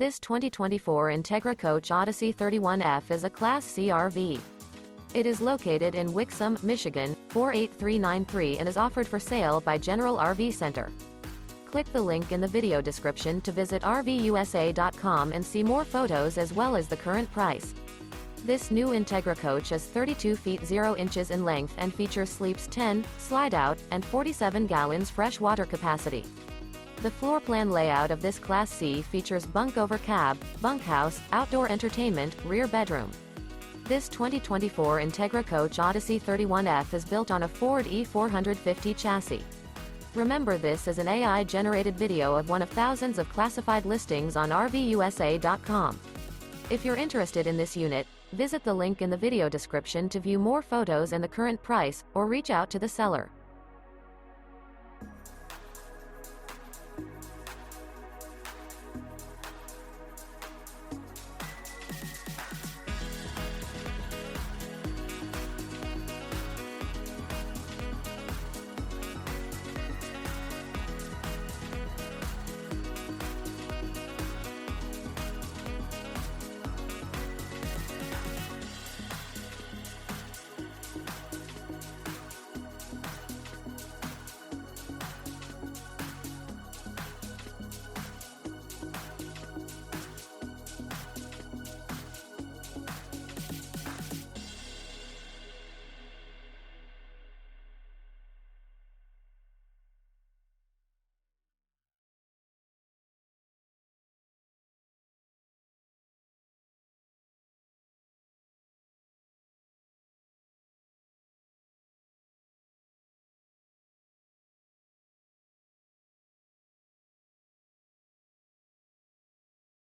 This 2024 Entegra Coach Odyssey 31F is a Class C RV. It is located in Wixom, Michigan, 48393 and is offered for sale by General RV Center. Click the link in the video description to visit RVUSA.com and see more photos as well as the current price. This new Entegra Coach is 32 feet 0 inches in length and features sleeps 10, Slideout, and 47 gallons fresh water capacity. The floor plan layout of this Class C features Bunk Over Cab, Bunkhouse, outdoor entertainment, rear bedroom. This 2024 Entegra Coach Odyssey 31F is built on a Ford E450 chassis. Remember, this is an AI-generated video of one of thousands of classified listings on RVUSA.com. If you're interested in this unit, visit the link in the video description to view more photos and the current price, or reach out to the seller.